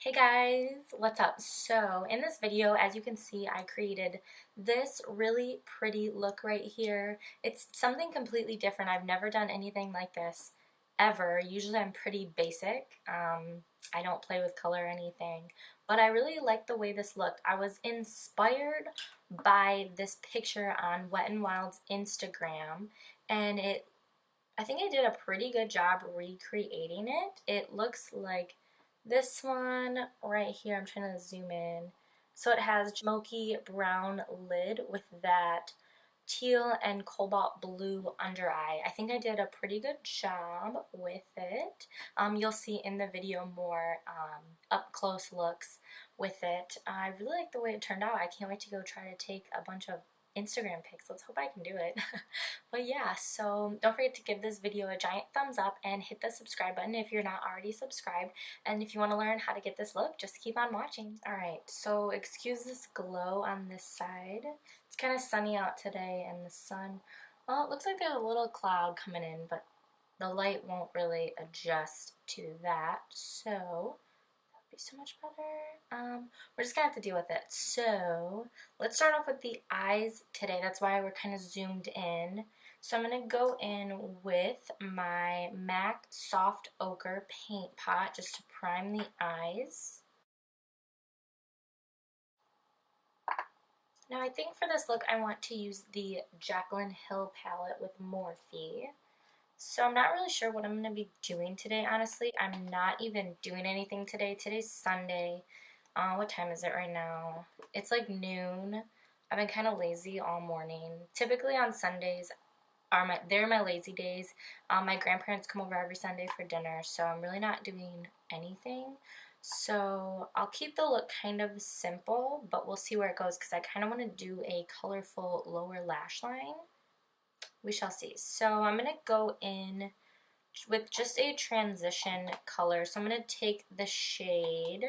Hey guys, what's up? So in this video, as you can see, I created this really pretty look right here. It's something completely different. I've never done anything like this ever. Usually I'm pretty basic. I don't play with color or anything, but I really like the way this looked. I was inspired by this picture on Wet n Wild's Instagram, and I think I did a pretty good job recreating it. It looks like this one right here. I'm trying to zoom in. So it has smoky brown lid with that teal and cobalt blue under eye. I think I did a pretty good job with it. You'll see in the video more up close looks with it. I really like the way it turned out. I can't wait to go try to take a bunch of Instagram pics. Let's hope I can do it. But yeah, so don't forget to give this video a giant thumbs up and hit the subscribe button if you're not already subscribed. And if you want to learn how to get this look, just keep on watching. Alright, so excuse this glow on this side. It's kind of sunny out today and the sun, well, it looks like there's a little cloud coming in, but the light won't really adjust to that, so be so much better. We're just gonna have to deal with it. So let's start off with the eyes today. That's why we're kind of zoomed in. So I'm gonna go in with my MAC Soft Ochre paint pot just to prime the eyes. Now I think for this look I want to use the JACLYN Hill palette with Morphe. So I'm not really sure what I'm going to be doing today, honestly. I'm not even doing anything today. Today's Sunday. What time is it right now? It's like noon. I've been kind of lazy all morning. Typically on Sundays, they're my lazy days. My grandparents come over every Sunday for dinner, so I'm really not doing anything. So I'll keep the look kind of simple, but we'll see where it goes because I kind of want to do a colorful lower lash line. We shall see. So I'm going to go in with just a transition color. So I'm going to take the shade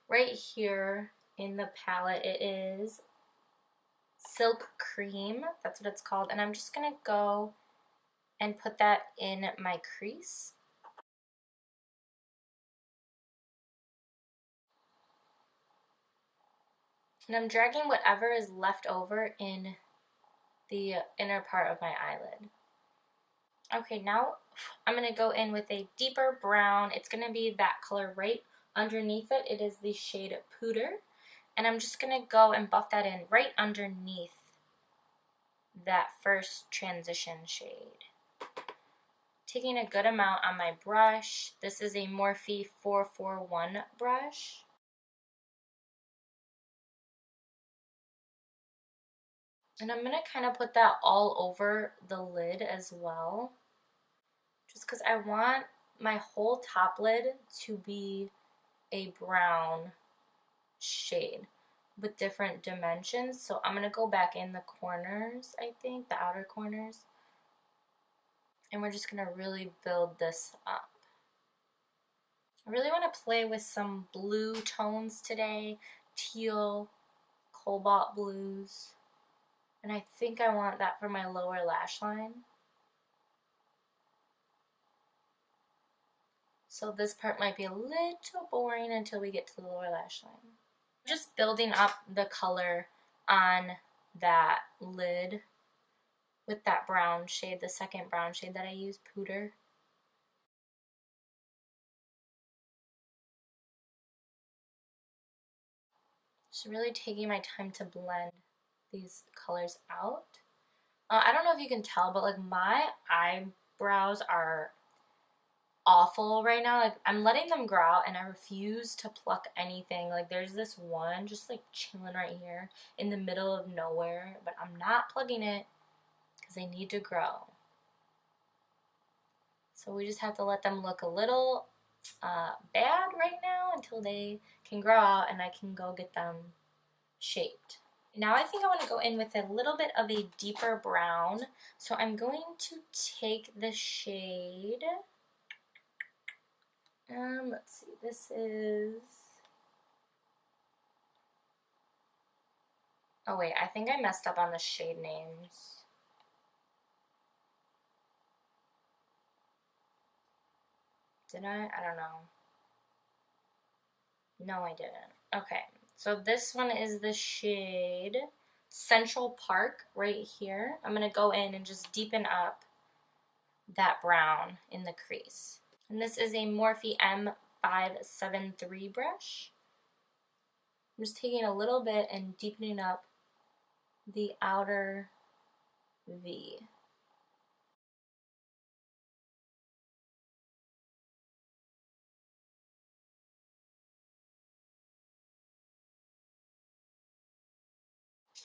right here in the palette. It is Silk Cream. That's what it's called. And I'm just going to go and put that in my crease. And I'm dragging whatever is left over in the inner part of my eyelid. Okay, now I'm going to go in with a deeper brown. It's going to be that color right underneath it. It is the shade Pooter. And I'm just going to go and buff that in right underneath that first transition shade. Taking a good amount on my brush. This is a Morphe 441 brush. And I'm going to kind of put that all over the lid as well. Just because I want my whole top lid to be a brown shade with different dimensions. So I'm going to go back in the corners, I think, the outer corners. And we're just going to really build this up. I really want to play with some blue tones today. Teal, cobalt blues. And I think I want that for my lower lash line. So this part might be a little boring until we get to the lower lash line. Just building up the color on that lid with that brown shade, the second brown shade that I use, Pooter. Just really taking my time to blend these colors out. I don't know if you can tell, but like my eyebrows are awful right now. Like I'm letting them grow out and I refuse to pluck anything. Like there's this one just like chilling right here in the middle of nowhere, but I'm not plugging it because they need to grow. So we just have to let them look a little bad right now until they can grow out and I can go get them shaped. Now I think I want to go in with a little bit of a deeper brown. So I'm going to take the shade, let's see, this is, oh wait, I think I messed up on the shade names. Did I? I don't know. No, I didn't. Okay, so this one is the shade Central Park right here. I'm going to go in and just deepen up that brown in the crease. And this is a Morphe M573 brush. I'm just taking a little bit and deepening up the outer V.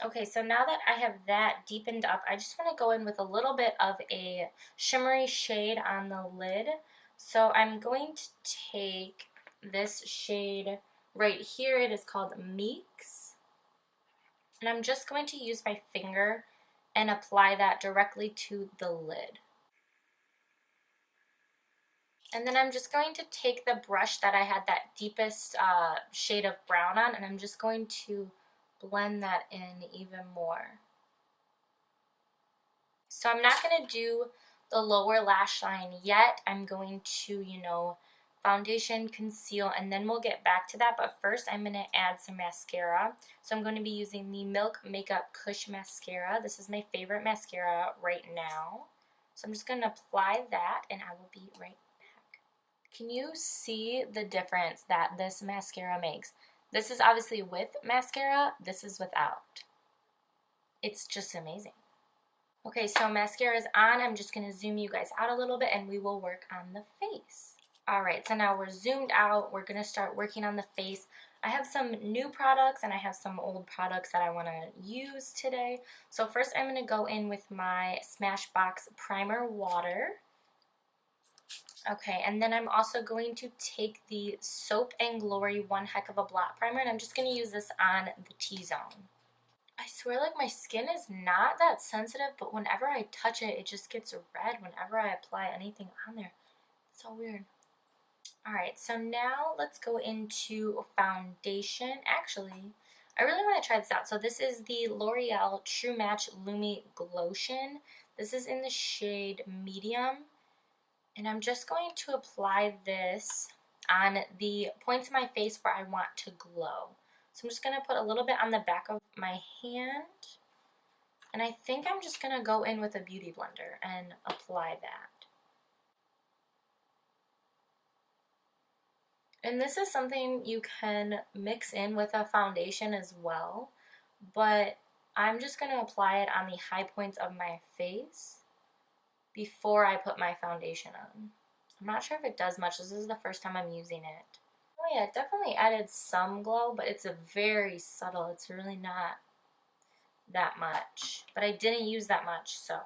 Okay, so now that I have that deepened up, I just want to go in with a little bit of a shimmery shade on the lid. So I'm going to take this shade right here. It is called Meeks. And I'm just going to use my finger and apply that directly to the lid. And then I'm just going to take the brush that I had that deepest shade of brown on, and I'm just going to blend that in even more. So I'm not going to do the lower lash line yet. I'm going to, foundation, conceal, and then we'll get back to that. But first I'm going to add some mascara. So I'm going to be using the Milk Makeup Kush Mascara. This is my favorite mascara right now. So I'm just going to apply that, and I will be right back. Can you see the difference that this mascara makes? This is obviously with mascara. This is without. It's just amazing. Okay, so mascara is on. I'm just going to zoom you guys out a little bit and we will work on the face. Alright, so now we're zoomed out. We're going to start working on the face. I have some new products and I have some old products that I want to use today. So first I'm going to go in with my Smashbox Primer Water. Okay, and then I'm also going to take the Soap & Glory One Heck of a Blot Primer, and I'm just going to use this on the T-zone. I swear, like, my skin is not that sensitive, but whenever I touch it, it just gets red whenever I apply anything on there. It's so weird. Alright, so now let's go into foundation. Actually, I really want to try this out. So this is the L'Oreal True Match Lumi Glotion. This is in the shade Medium. And I'm just going to apply this on the points of my face where I want to glow. So I'm just going to put a little bit on the back of my hand. And I think I'm just going to go in with a beauty blender and apply that. And this is something you can mix in with a foundation as well. But I'm just going to apply it on the high points of my face before I put my foundation on. I'm not sure if it does much. This is the first time I'm using it. Oh yeah, it definitely added some glow, but it's a very subtle. It's really not that much. But I didn't use that much, so.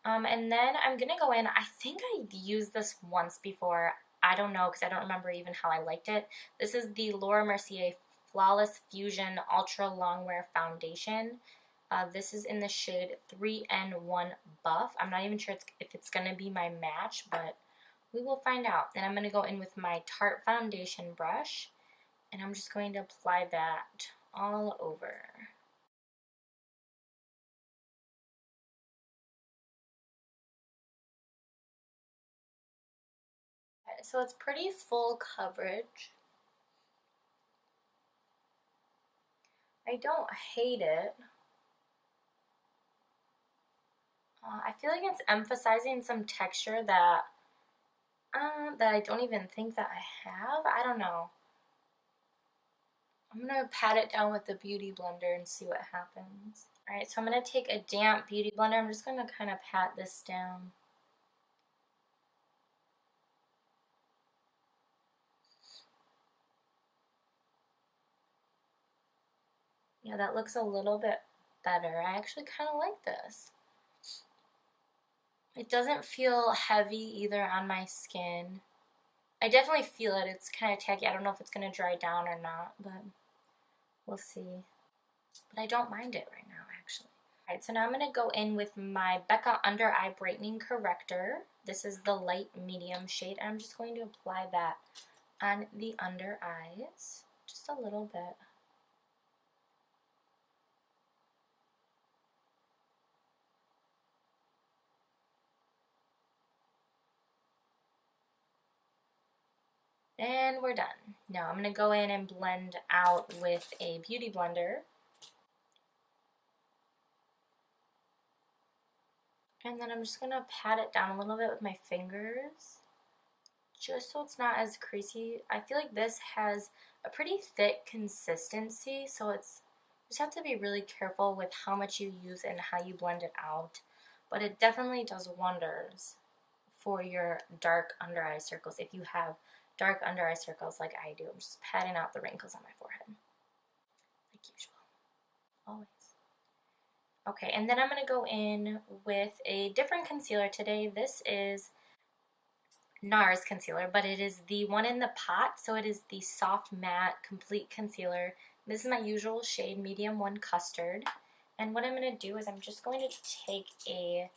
And then I'm going to go in. I think I've used this once before. I don't know because I don't remember even how I liked it. This is the Laura Mercier Flawless Fusion Ultra Longwear Foundation. This is in the shade 3N1 Buff. I'm not even sure if it's going to be my match, but we will find out. And I'm going to go in with my Tarte foundation brush, and I'm just going to apply that all over. Okay, so it's pretty full coverage. I don't hate it. I feel like it's emphasizing some texture that I don't even think that I have. I don't know. I'm going to pat it down with the Beauty Blender and see what happens. Alright, so I'm going to take a damp Beauty Blender. I'm just going to kind of pat this down. Yeah, that looks a little bit better. I actually kind of like this. It doesn't feel heavy either on my skin. I definitely feel it. It's kind of tacky. I don't know if it's going to dry down or not, but we'll see. But I don't mind it right now, actually. Alright, so now I'm going to go in with my Becca Under Eye Brightening Corrector. This is the light medium shade, and I'm just going to apply that on the under eyes. Just a little bit. And we're done. Now I'm going to go in and blend out with a beauty blender. And then I'm just going to pat it down a little bit with my fingers, just so it's not as creasy. I feel like this has a pretty thick consistency, so it's you just have to be really careful with how much you use and how you blend it out. But it definitely does wonders for your dark under eye circles. If you have dark under eye circles like I do, I'm just patting out the wrinkles on my forehead, like usual, always. Okay, and then I'm going to go in with a different concealer today. This is NARS concealer, but it is the one in the pot, so it is the Soft Matte Complete Concealer. This is my usual shade, Medium 1 Custard. And what I'm going to do is I'm just going to take a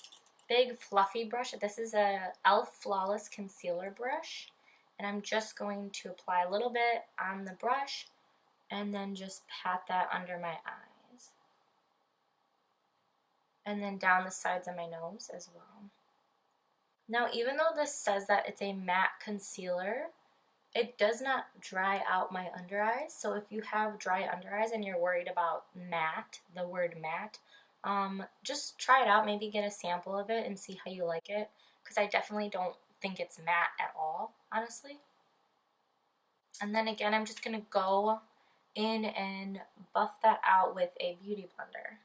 big fluffy brush. This is a e.l.f. Flawless Concealer brush. And I'm just going to apply a little bit on the brush and then just pat that under my eyes. And then down the sides of my nose as well. Now, even though this says that it's a matte concealer, it does not dry out my under eyes. So if you have dry under eyes and you're worried about matte, the word matte, just try it out. Maybe get a sample of it and see how you like it, because I definitely don't think it's matte at all, honestly. And then again, I'm just going to go in and buff that out with a beauty blender.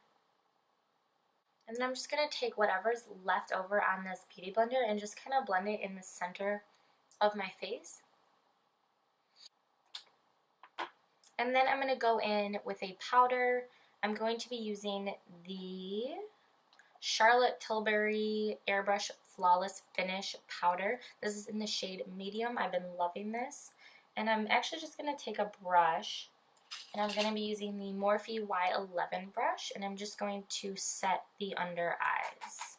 And then I'm just going to take whatever's left over on this beauty blender and just kind of blend it in the center of my face. And then I'm going to go in with a powder. I'm going to be using the Charlotte Tilbury Airbrush Flawless Finish Powder. This is in the shade Medium. I've been loving this. And I'm actually just going to take a brush, and I'm going to be using the Morphe Y11 brush, and I'm just going to set the under eyes.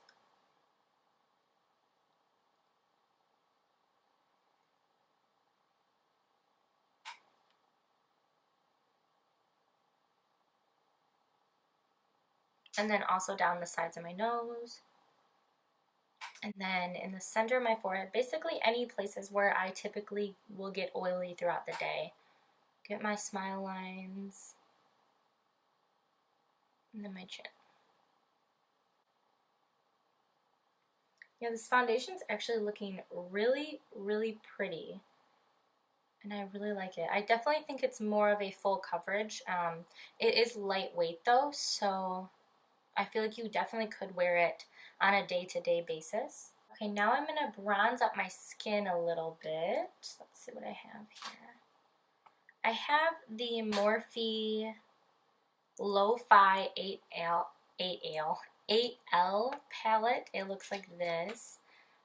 And then also down the sides of my nose. And then in the center of my forehead, basically any places where I typically will get oily throughout the day. Get my smile lines. And then my chin. Yeah, this foundation's actually looking really, really pretty. And I really like it. I definitely think it's more of a full coverage. It is lightweight though, so I feel like you definitely could wear it on a day-to-day basis. Okay, now I'm going to bronze up my skin a little bit. Let's see what I have here. I have the Morphe Lo-Fi 8L palette. It looks like this.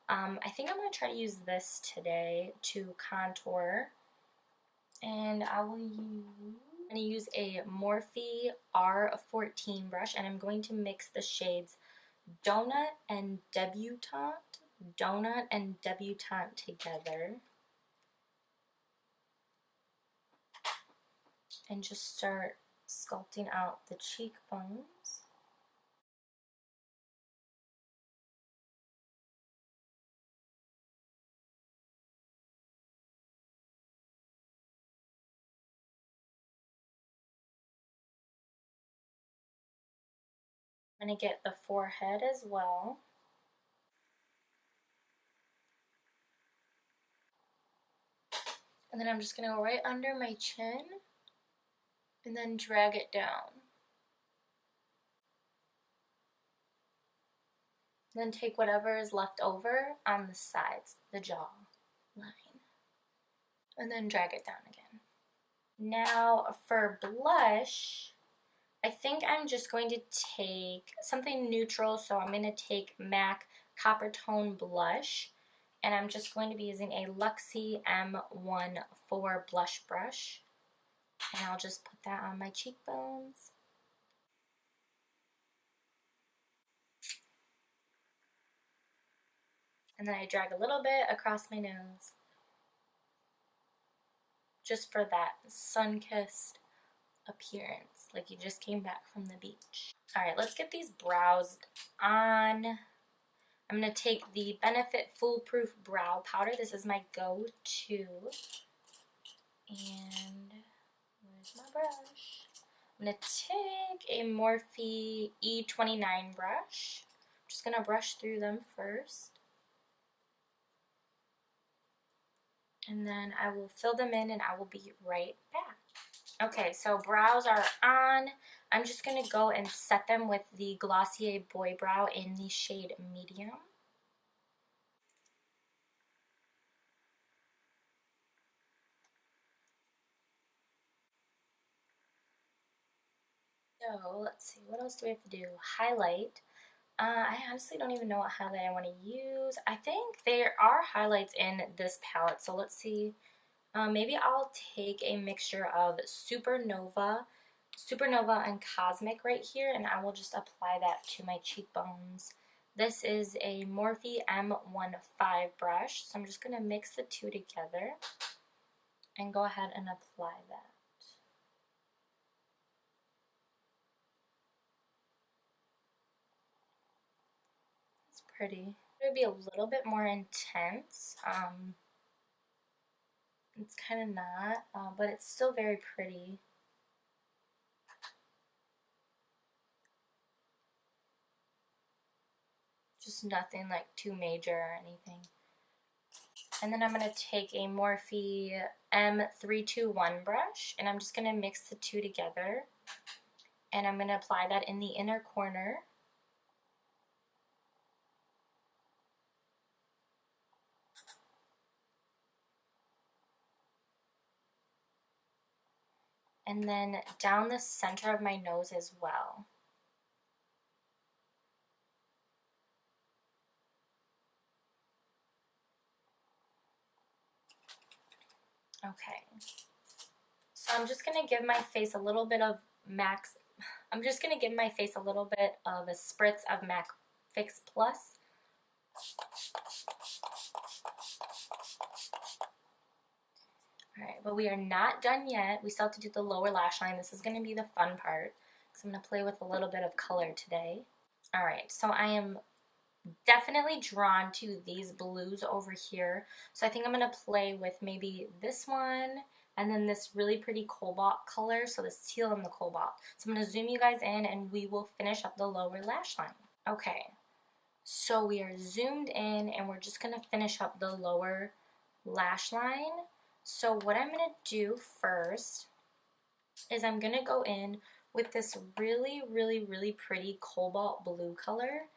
I think I'm going to try to use this today to contour. And I'm going to use a Morphe R14 brush, and I'm going to mix the shades Donut and Debutante together, and just start sculpting out the cheekbones. I'm going to get the forehead as well. And then I'm just going to go right under my chin and then drag it down. Then take whatever is left over on the sides, the jaw line, and then drag it down again. Now for blush, I think I'm just going to take something neutral, so I'm going to take MAC Copper Tone Blush, and I'm just going to be using a Luxie M14 blush brush, and I'll just put that on my cheekbones. And then I drag a little bit across my nose, just for that sun-kissed appearance, like you just came back from the beach. Alright, let's get these brows on. I'm going to take the Benefit Foolproof Brow Powder. This is my go-to. And where's my brush? I'm going to take a Morphe E29 brush. I'm just going to brush through them first. And then I will fill them in and I will be right back. Okay, so brows are on. I'm just going to go and set them with the Glossier Boy Brow in the shade Medium. So let's see, what else do we have to do? Highlight. I honestly don't even know what highlight I want to use. I think there are highlights in this palette, so let's see. Maybe I'll take a mixture of Supernova and Cosmic right here, and I will just apply that to my cheekbones. This is a Morphe M15 brush, so I'm just going to mix the two together and go ahead and apply that. It's pretty. It would be a little bit more intense. It's kind of not, but it's still very pretty. Just nothing like too major or anything. And then I'm going to take a Morphe M321 brush, and I'm just going to mix the two together. And I'm going to apply that in the inner corner. And then down the center of my nose as well. Okay. So I'm just going to give my face a little bit of I'm just going to give my face a little bit of a spritz of MAC Fix Plus. Alright, but we are not done yet. We still have to do the lower lash line. This is going to be the fun part, because I'm going to play with a little bit of color today. Alright, so I am definitely drawn to these blues over here. So I think I'm going to play with maybe this one, and then this really pretty cobalt color, so this teal and the cobalt. So I'm going to zoom you guys in, and we will finish up the lower lash line. Okay, so we are zoomed in, and we're just going to finish up the lower lash line. So what I'm going to do first is I'm going to go in with this really, really, really pretty cobalt blue color,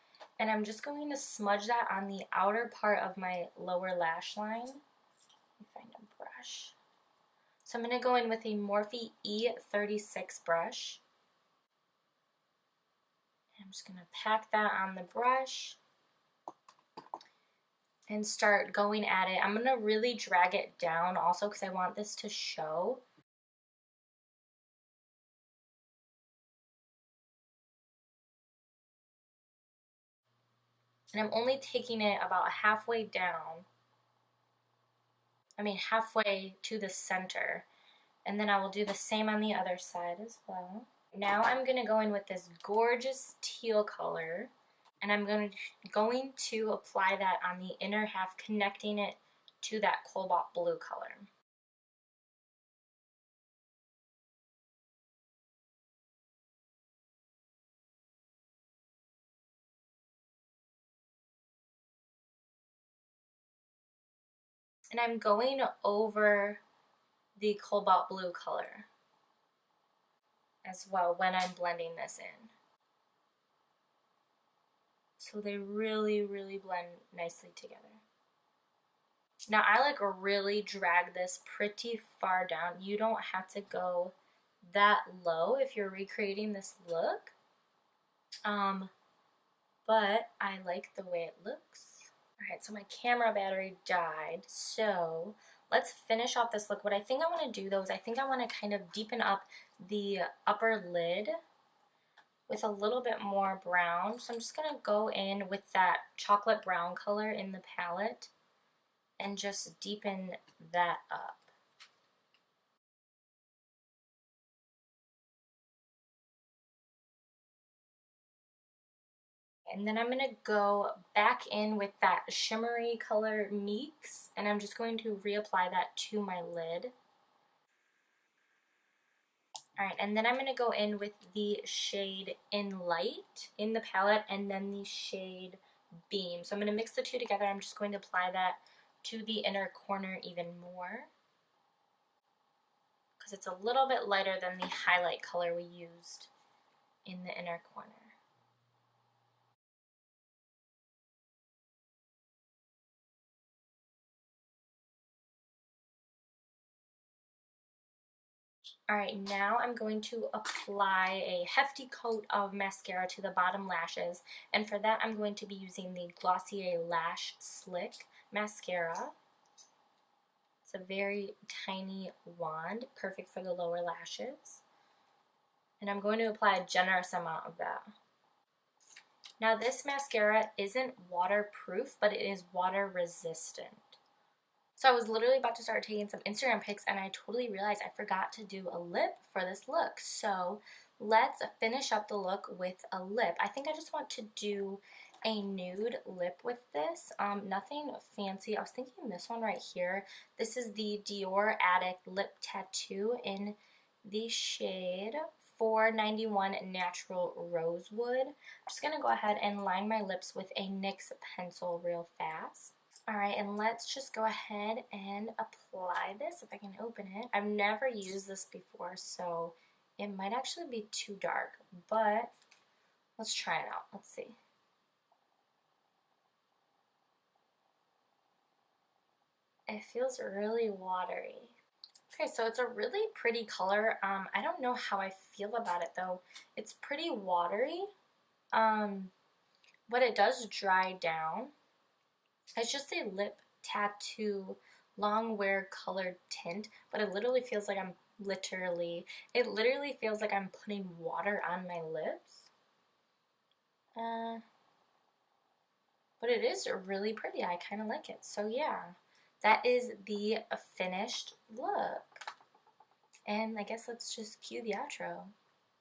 and I'm just going to smudge that on the outer part of my lower lash line. Let me find a brush. So I'm going to go in with a Morphe E36 brush. I'm just going to pack that on the brush and start going at it. I'm going to really drag it down also because I want this to show. And I'm only taking it about halfway down. I mean halfway to the center. And then I will do the same on the other side as well. Now I'm going to go in with this gorgeous teal color, and I'm going to apply that on the inner half, connecting it to that cobalt blue color. And I'm going over the cobalt blue color as well when I'm blending this in. So they really, really blend nicely together. Now I like really drag this pretty far down. You don't have to go that low if you're recreating this look. But I like the way it looks. Alright, so my camera battery died, so let's finish off this look. What I think I want to do though is I think I want to kind of deepen up the upper lid with a little bit more brown. So I'm just going to go in with that chocolate brown color in the palette and just deepen that up. And then I'm going to go back in with that shimmery color Meeks, and I'm just going to reapply that to my lid. Alright, and then I'm going to go in with the shade In Light in the palette and then the shade Beam. So I'm going to mix the two together. I'm just going to apply that to the inner corner even more, because it's a little bit lighter than the highlight color we used in the inner corner. Alright, now I'm going to apply a hefty coat of mascara to the bottom lashes, and for that I'm going to be using the Glossier Lash Slick mascara. It's a very tiny wand, perfect for the lower lashes. And I'm going to apply a generous amount of that. Now this mascara isn't waterproof, but it is water resistant. So I was literally about to start taking some Instagram pics and I totally realized I forgot to do a lip for this look. So let's finish up the look with a lip. I think I just want to do a nude lip with this. Nothing fancy. I was thinking this one right here. This is the Dior Addict Lip Tattoo in the shade 491 Natural Rosewood. I'm just going to go ahead and line my lips with a NYX pencil real fast. Alright, and let's just go ahead and apply this, if I can open it. I've never used this before, so it might actually be too dark, but let's try it out. Let's see. It feels really watery. Okay, so it's a really pretty color. I don't know how I feel about it, though. It's pretty watery, but it does dry down. It's just a lip tattoo long wear colored tint, but it literally feels like I'm putting water on my lips. But it is really pretty. I kind of like it. So yeah, that is the finished look. And I guess let's just cue the outro.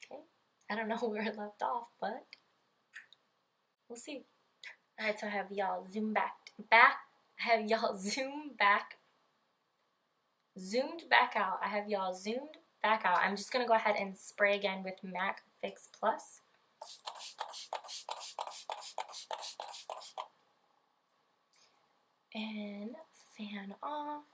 Okay? I don't know where it left off, but we'll see. Alright, so I have y'all zoomed back. I have y'all zoomed back out. I have y'all zoomed back out. I'm just going to go ahead and spray again with MAC Fix Plus. And fan off.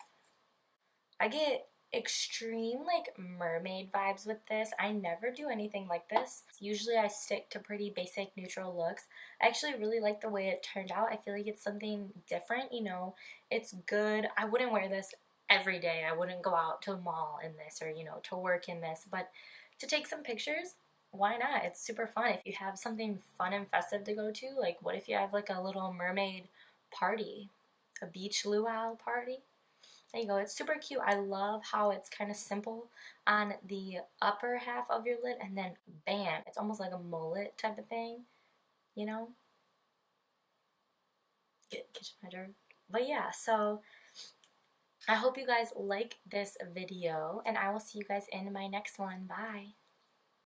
I get extreme like mermaid vibes with this. I never do anything like this. Usually I stick to pretty basic neutral looks. I actually really like the way it turned out. I feel like it's something different, you know. It's good. I wouldn't wear this every day. I wouldn't go out to a mall in this or, you know, to work in this. But to take some pictures, why not? It's super fun. If you have something fun and festive to go to, like what if you have like a little mermaid party? A beach luau party? There you go. It's super cute. I love how it's kind of simple on the upper half of your lid and then bam, it's almost like a mullet type of thing, you know? Get my dirt. But yeah, so I hope you guys like this video and I will see you guys in my next one. Bye.